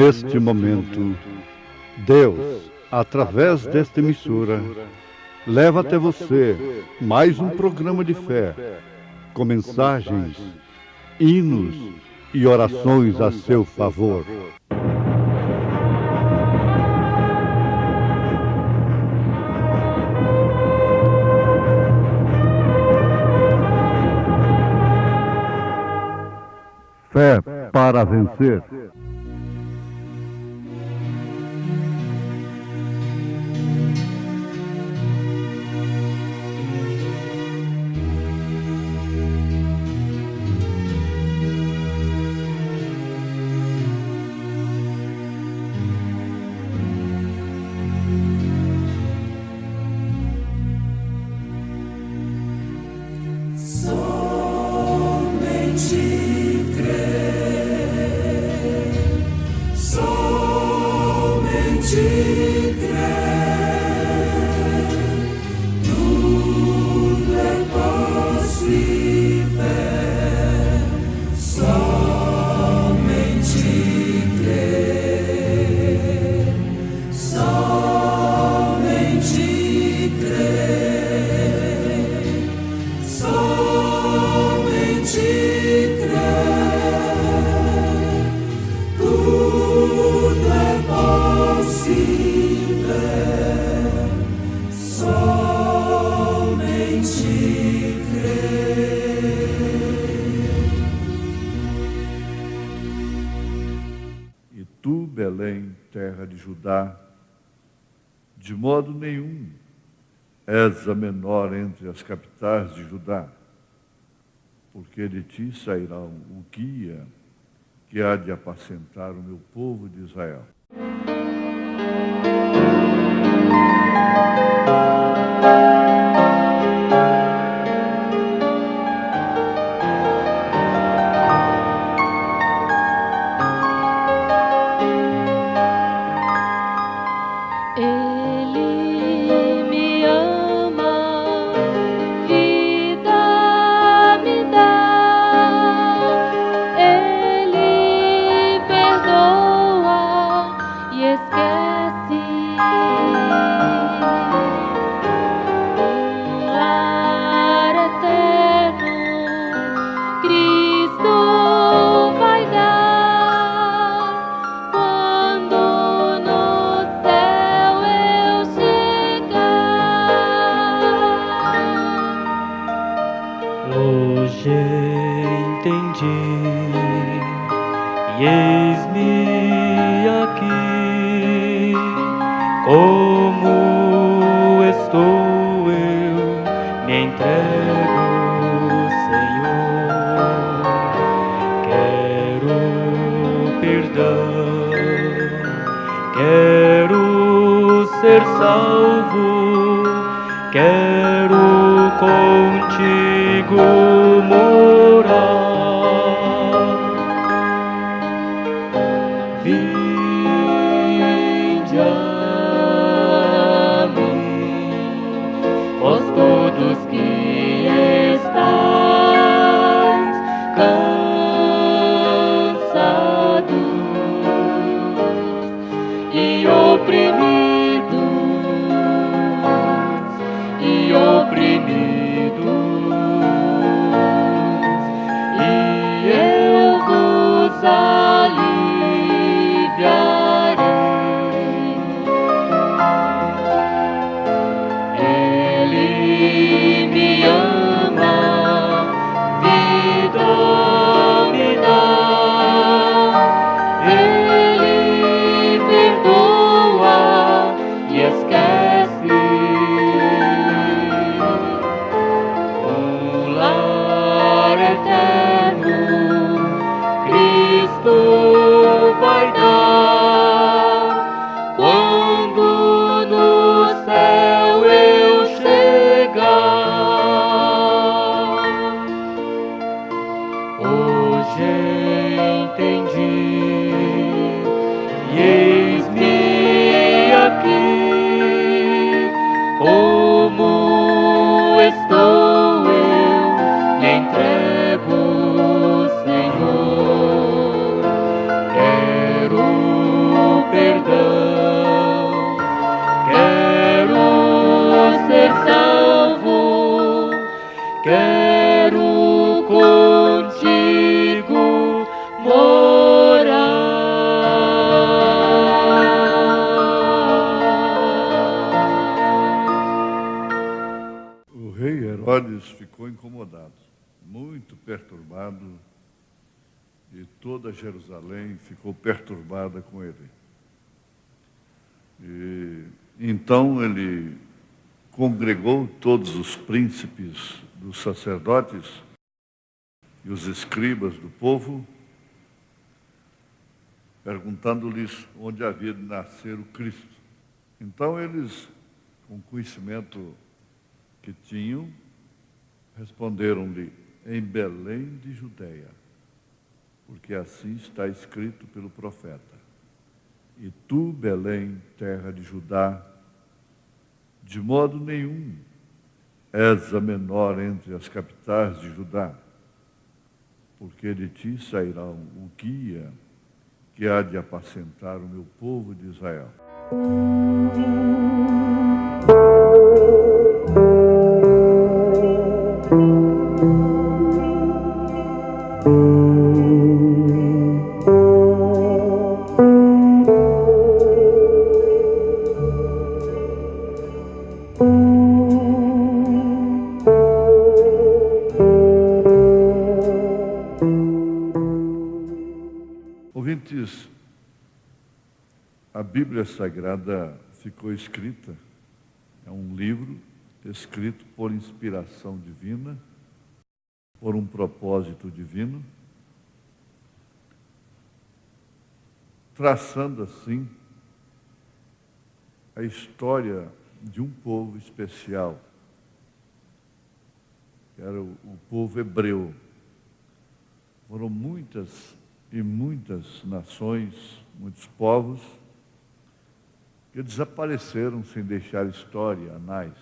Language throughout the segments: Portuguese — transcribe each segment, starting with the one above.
neste momento, Deus, através desta emissora, leva até você mais um programa de fé, com mensagens, hinos e orações a seu favor. Fé para vencer. Belém, terra de Judá, de modo nenhum és a menor entre as capitais de Judá, porque de ti sairá o guia que há de apacentar o meu povo de Israel. Herodes ficou incomodado, muito perturbado, e toda Jerusalém ficou perturbada com ele. E então ele congregou todos os príncipes dos sacerdotes e os escribas do povo, perguntando-lhes onde havia de nascer o Cristo. Então eles, com o conhecimento que tinham, responderam-lhe: em Belém de Judeia, porque assim está escrito pelo profeta: e tu, Belém, terra de Judá, de modo nenhum és a menor entre as capitais de Judá, porque de ti sairá o guia que há de apacentar o meu povo de Israel. Ouvintes, a Bíblia Sagrada ficou escrita, é um livro escrito por inspiração divina, por um propósito divino, traçando assim a história de um povo especial, que era o povo hebreu. Foram muitas e muitas nações, muitos povos, que desapareceram sem deixar história, anais.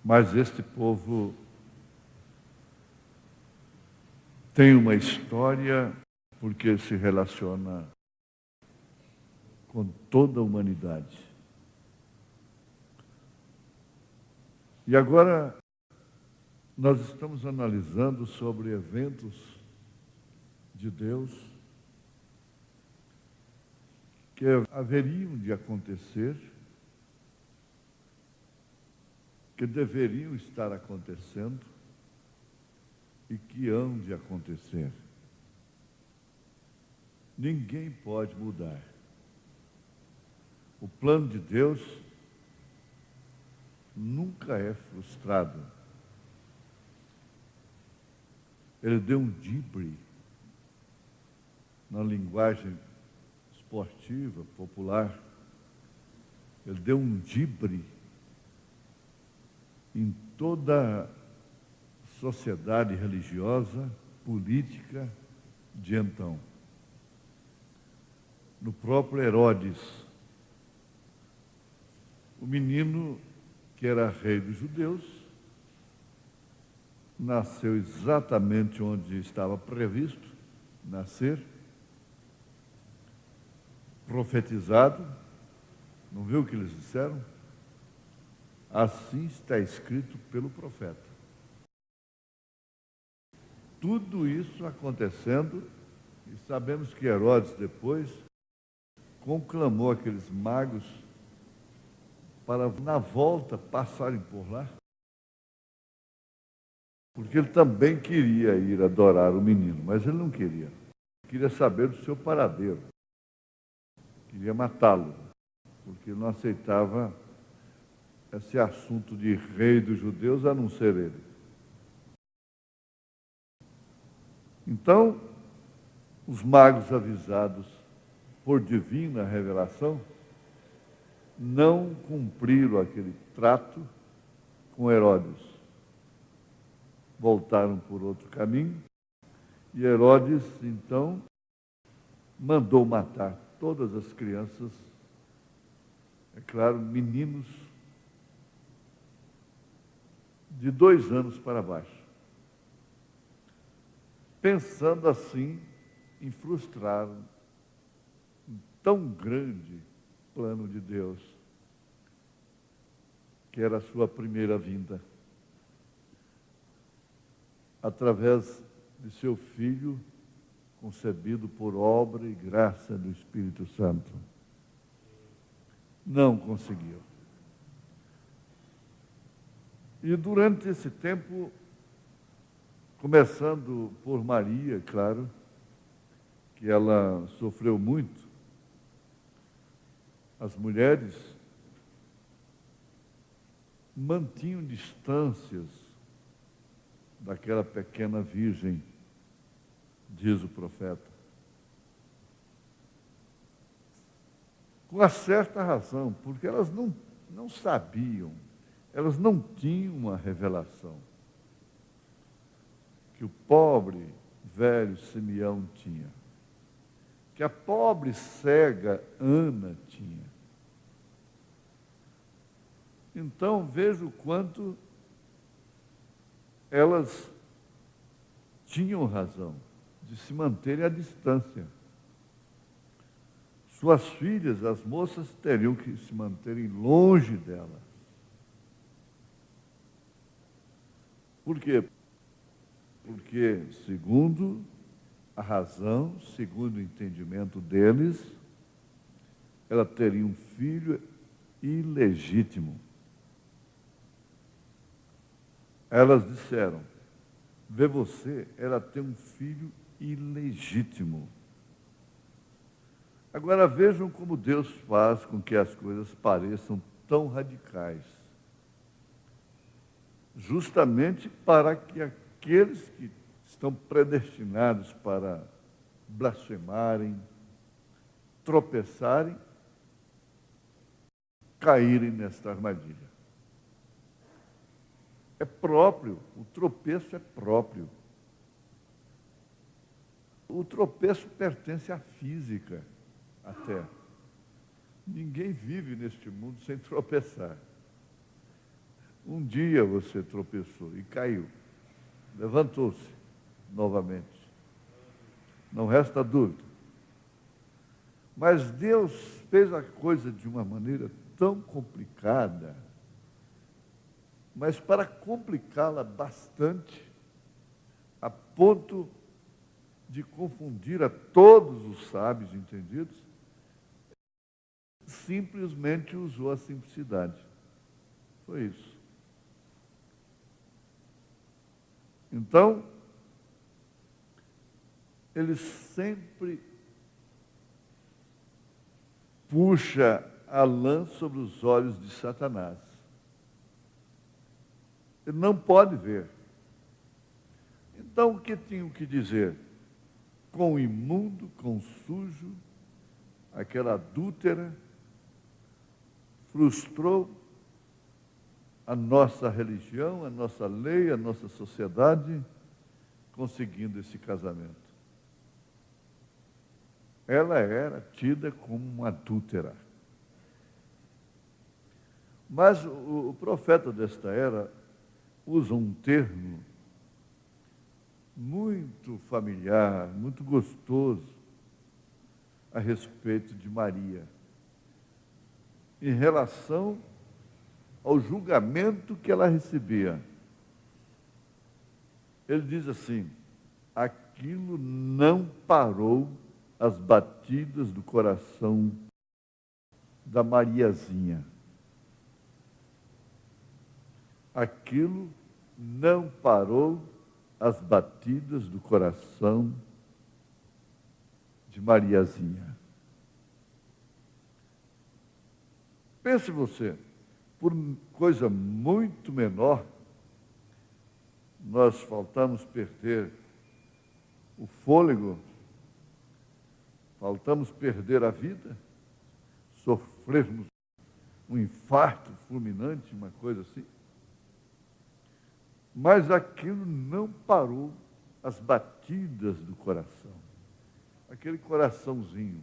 Mas este povo tem uma história porque se relaciona com toda a humanidade. E agora nós estamos analisando sobre eventos de Deus que haveriam de acontecer, que deveriam estar acontecendo e que hão de acontecer. Ninguém pode mudar. O plano de Deus nunca é frustrado. Ele deu um drible na linguagem esportiva, popular. Ele deu um drible em toda a sociedade religiosa, política de então. No próprio Herodes, o menino que era rei dos judeus, nasceu exatamente onde estava previsto nascer, profetizado. Não viu o que eles disseram? Assim está escrito pelo profeta. Tudo isso acontecendo, e sabemos que Herodes depois conclamou aqueles magos para, na volta, passarem por lá, porque ele também queria ir adorar o menino, mas ele não queria. Queria saber do seu paradeiro. Queria matá-lo, porque ele não aceitava esse assunto de rei dos judeus, a não ser ele. Então, os magos avisados por divina revelação não cumpriram aquele trato com Herodes. Voltaram por outro caminho e Herodes, então, mandou matar todas as crianças, é claro, meninos de 2 anos para baixo, pensando assim em frustrar um tão grande plano de Deus, que era a sua primeira vinda, através de seu filho, concebido por obra e graça do Espírito Santo. Não conseguiu. E durante esse tempo, começando por Maria, claro, que ela sofreu muito, as mulheres mantinham distâncias daquela pequena virgem, diz o profeta. Com uma certa razão, porque elas não sabiam, elas não tinham uma revelação que o pobre velho Simeão tinha, que a pobre cega Ana tinha. Então, veja o quanto elas tinham razão de se manterem à distância. Suas filhas, as moças, teriam que se manterem longe dela. Por quê? Porque, segundo a razão, segundo o entendimento deles, ela teria um filho ilegítimo. Elas disseram, vê você, ela tem um filho ilegítimo. Agora vejam como Deus faz com que as coisas pareçam tão radicais. Justamente para que aqueles que estão predestinados para blasfemarem, tropeçarem, caírem nesta armadilha. É próprio, o tropeço é próprio. O tropeço pertence à física, até. Ninguém vive neste mundo sem tropeçar. Um dia você tropeçou e caiu, levantou-se novamente. Não resta dúvida. Mas Deus fez a coisa de uma maneira tão complicada, mas para complicá-la bastante, a ponto de confundir a todos os sábios entendidos, simplesmente usou a simplicidade. Foi isso. Então, ele sempre puxa a lã sobre os olhos de Satanás. Ele não pode ver. Então, o que tinham que dizer? Com imundo, com sujo, aquela adúltera frustrou a nossa religião, a nossa lei, a nossa sociedade, conseguindo esse casamento. Ela era tida como uma adúltera. Mas o profeta desta era usa um termo muito familiar, muito gostoso a respeito de Maria, em relação ao julgamento que ela recebia. Ele diz assim: aquilo não parou as batidas do coração da Mariazinha. Aquilo não parou as batidas do coração de Mariazinha. Pense você, por coisa muito menor, nós faltamos perder o fôlego, faltamos perder a vida, sofrermos um infarto fulminante, uma coisa assim. Mas aquilo não parou as batidas do coração, aquele coraçãozinho.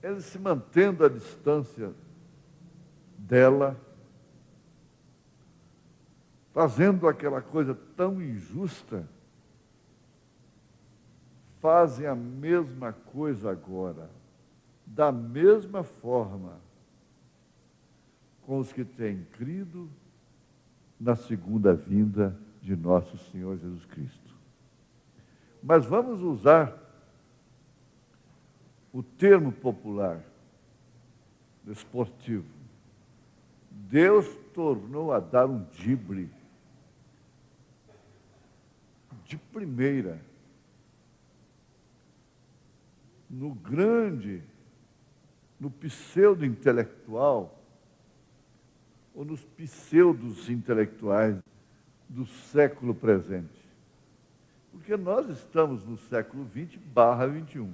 Ele se mantendo à distância dela, fazendo aquela coisa tão injusta, fazem a mesma coisa agora, da mesma forma, com os que têm crido na segunda vinda de nosso Senhor Jesus Cristo. Mas vamos usar o termo popular, esportivo, Deus tornou a dar um dibre de primeira no grande, no pseudo-intelectual ou nos pseudos intelectuais do século presente. Porque nós estamos no século 20/21.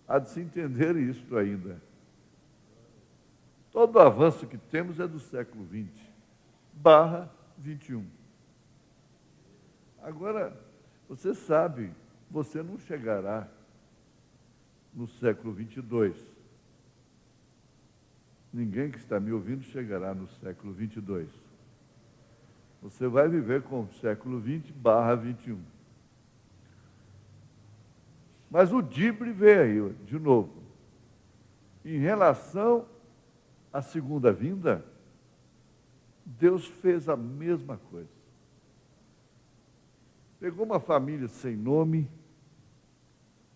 Há de se entender isso ainda. Todo o avanço que temos é do século 20/21. Agora, você sabe, você não chegará no século 22. Ninguém que está me ouvindo chegará no século 22. Você vai viver com o século 20/21. Mas o dibre veio aí, de novo. Em relação à segunda vinda, Deus fez a mesma coisa. Pegou uma família sem nome,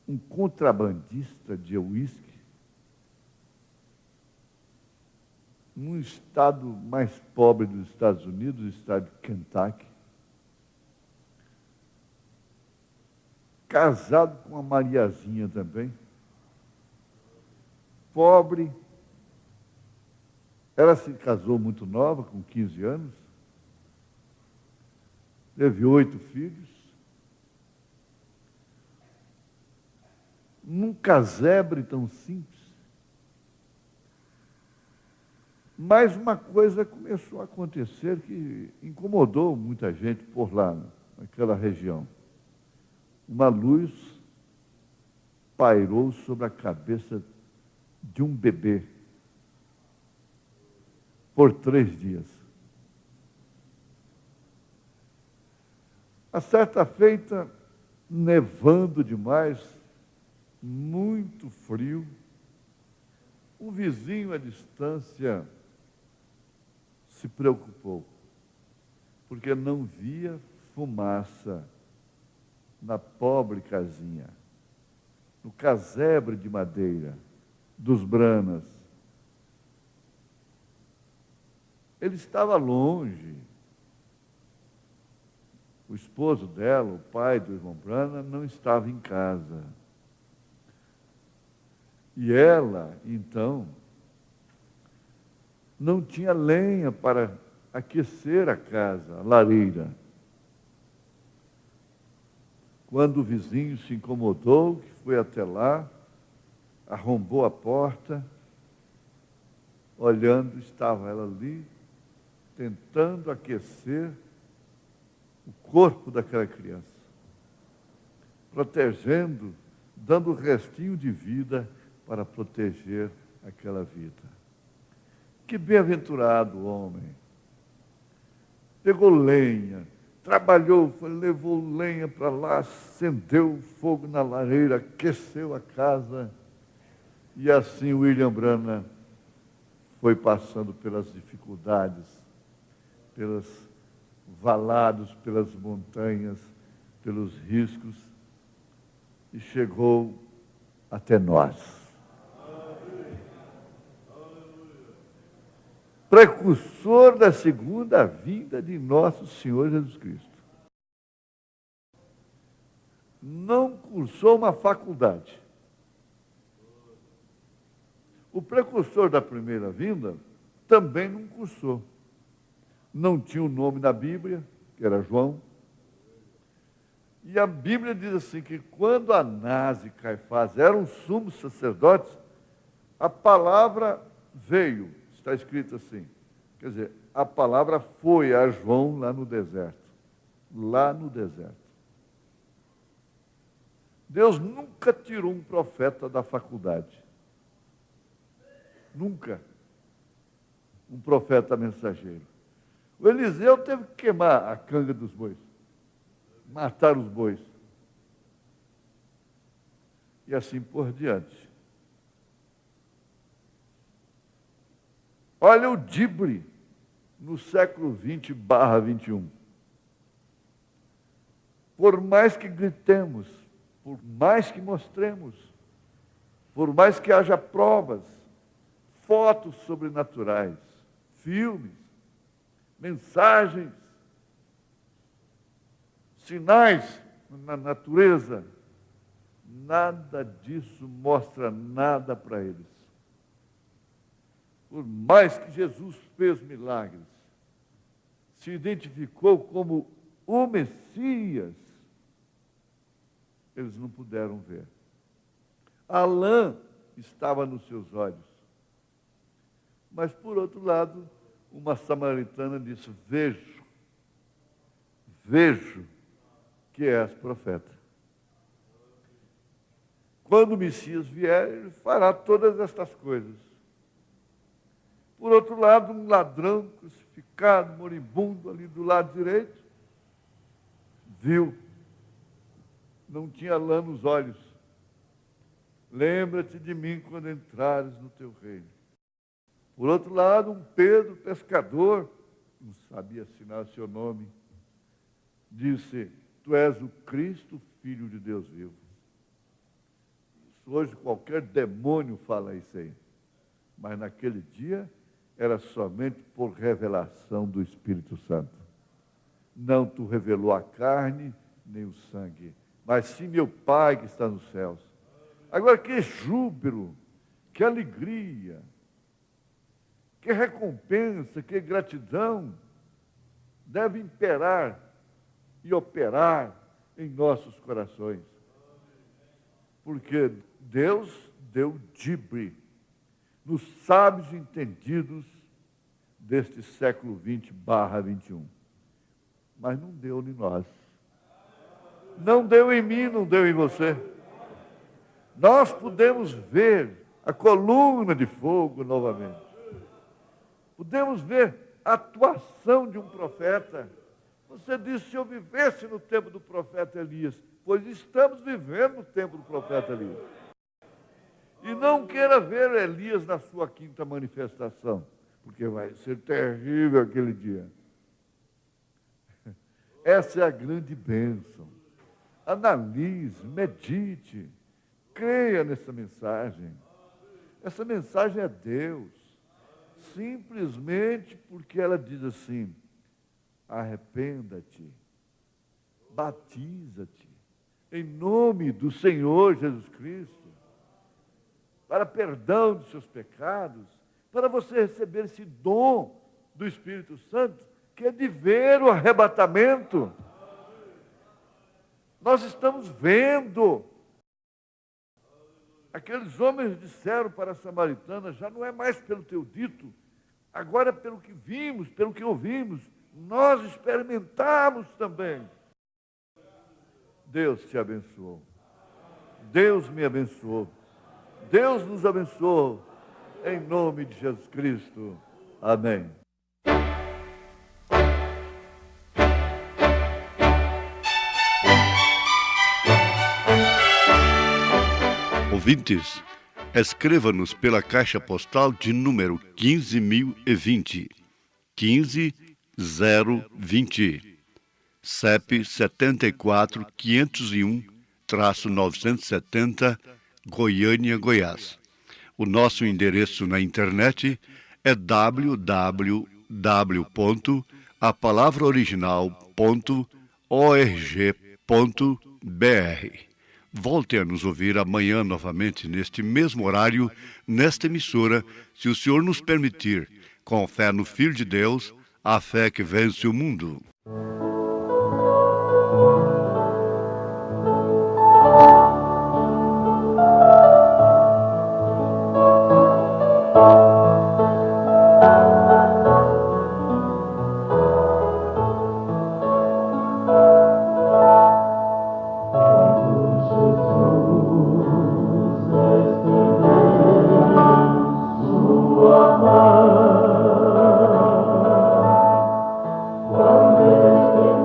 um contrabandista de uísque, num estado mais pobre dos Estados Unidos, o estado de Kentucky, casado com uma Mariazinha também, pobre. Ela se casou muito nova, com 15 anos, teve 8 filhos, num casebre tão simples. Mas uma coisa começou a acontecer que incomodou muita gente por lá, naquela região. Uma luz pairou sobre a cabeça de um bebê por 3 dias. A certa feita, nevando demais, muito frio, um vizinho à distância se preocupou, porque não via fumaça na pobre casinha, no casebre de madeira dos Branas. Ele estava longe. O esposo dela, o pai do irmão Brana, não estava em casa. E ela, então, não tinha lenha para aquecer a casa, a lareira. Quando o vizinho se incomodou, que foi até lá, arrombou a porta, olhando, estava ela ali, tentando aquecer o corpo daquela criança, protegendo, dando o restinho de vida para proteger aquela vida. Que bem-aventurado homem! Pegou lenha, trabalhou, levou lenha para lá, acendeu o fogo na lareira, aqueceu a casa, e assim William Branham foi passando pelas dificuldades, pelos valados, pelas montanhas, pelos riscos, e chegou até nós. Precursor da segunda vinda de nosso Senhor Jesus Cristo. Não cursou uma faculdade. O precursor da primeira vinda também não cursou. Não tinha o nome na Bíblia, que era João. E a Bíblia diz assim, que quando Anás e Caifás eram sumos sacerdotes, a palavra veio. Está escrito assim, quer dizer, a palavra foi a João lá no deserto. Lá no deserto. Deus nunca tirou um profeta da faculdade. Nunca. Um profeta mensageiro. O Eliseu teve que queimar a canga dos bois. Matar os bois. E assim por diante. Olha o dibre no século 20/21. Por mais que gritemos, por mais que mostremos, por mais que haja provas, fotos sobrenaturais, filmes, mensagens, sinais na natureza. Nada disso mostra nada para eles. Por mais que Jesus fez milagres, se identificou como o Messias, eles não puderam ver. A lã estava nos seus olhos. Mas, por outro lado, uma samaritana disse: vejo que és profeta. Quando o Messias vier, ele fará todas estas coisas. Por outro lado, um ladrão crucificado, moribundo, ali do lado direito, viu, não tinha lã nos olhos. Lembra-te de mim quando entrares no teu reino. Por outro lado, um Pedro, pescador, não sabia assinar seu nome, disse: tu és o Cristo, Filho de Deus vivo. Isso hoje qualquer demônio fala isso aí. Mas naquele dia era somente por revelação do Espírito Santo. Não tu revelou a carne, nem o sangue, mas sim meu Pai que está nos céus. Agora, que júbilo, que alegria, que recompensa, que gratidão deve imperar e operar em nossos corações. Porque Deus deu dibre nos sábios entendidos deste século 20/21. Mas não deu em nós. Não deu em mim, não deu em você. Nós podemos ver a coluna de fogo novamente. Podemos ver a atuação de um profeta. Você disse: se eu vivesse no tempo do profeta Elias, pois estamos vivendo no tempo do profeta Elias. E não queira ver Elias na sua quinta manifestação, porque vai ser terrível aquele dia. Essa é a grande bênção. Analise, medite, creia nessa mensagem. Essa mensagem é Deus. Simplesmente porque ela diz assim: arrependa-te, batiza-te, em nome do Senhor Jesus Cristo, para perdão dos seus pecados, para você receber esse dom do Espírito Santo, que é de ver o arrebatamento. Nós estamos vendo. Aqueles homens disseram para a samaritana: já não é mais pelo teu dito, agora é pelo que vimos, pelo que ouvimos, nós experimentamos também. Deus te abençoou. Deus me abençoou. Deus nos abençoou. Em nome de Jesus Cristo. Amém. Ouvintes, escreva-nos pela caixa postal de número 15.020, 15020, CEP 74.501-970, Goiânia, Goiás. O nosso endereço na internet é www.apalavraoriginal.org.br. Volte a nos ouvir amanhã novamente, neste mesmo horário, nesta emissora, se o Senhor nos permitir, com fé no Filho de Deus, a fé que vence o mundo. Quando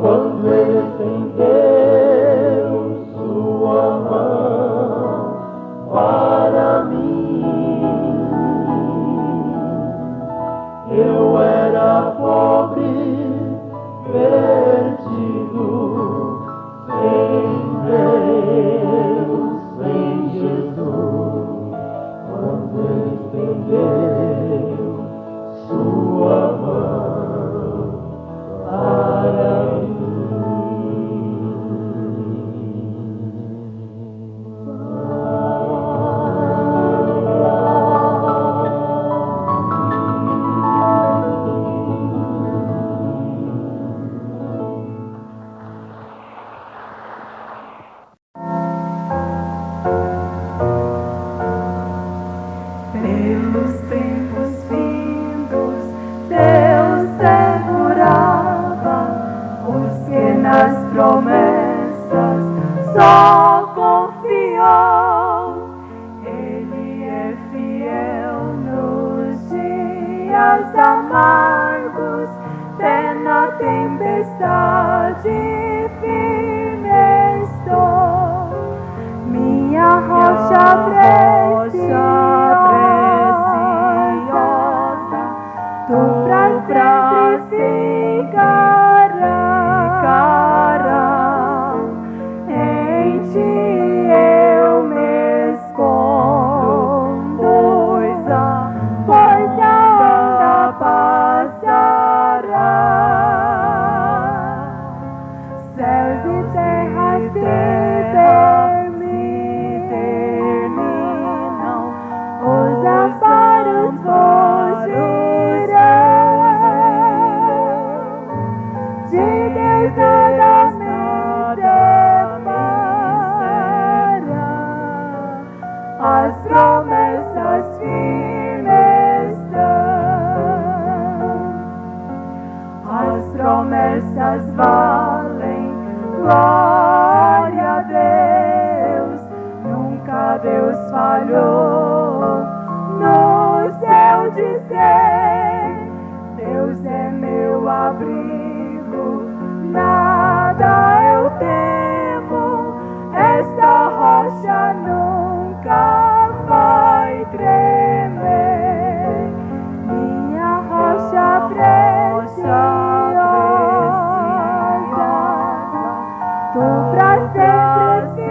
quando ele estendeu sua mão para mim. Eu era pobre, perdido, sem Deus, sem Jesus, quando ele estendeu sua mão para mim. Pelos tempos findos, Deus segurava os que nas promessas só confiou. Ele é fiel nos dias amargos, até na tempestade firme estou. Minha rocha preciosa, tu pra sempre ficará. Em ti eu me escondo, pois a onda passará. Céus e terras terminam, os amparos fugirão. De Deus nada me separa, as promessas firmes estão. As promessas valem, glória a Deus. Nunca Deus falhou no seu dizer. Deus é meu abrigo, nada eu temo. Esta rocha nunca vai tremer. Minha rocha preciosa, tu pra sempre